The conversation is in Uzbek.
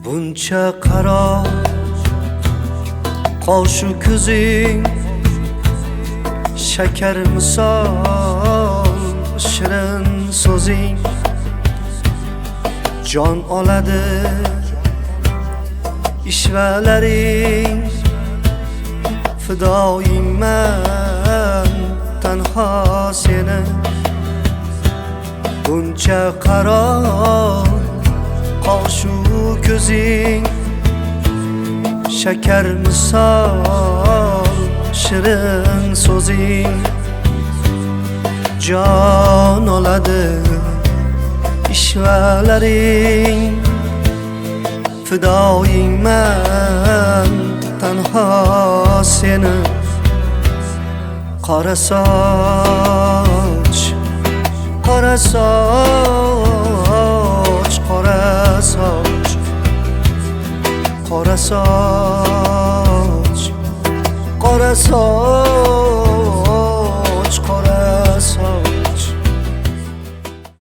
Buncha qaro qoshu ko'zing shakar misol shirin so'zing jon oladi ishvalaring fidoyingman tanho seni buncha qaro qoshu ko'zing shakar misol shirin so'zing jon oladi ishvalaring fidoyingman tanho seni qora soch qora soch qora soch qora soch qora soch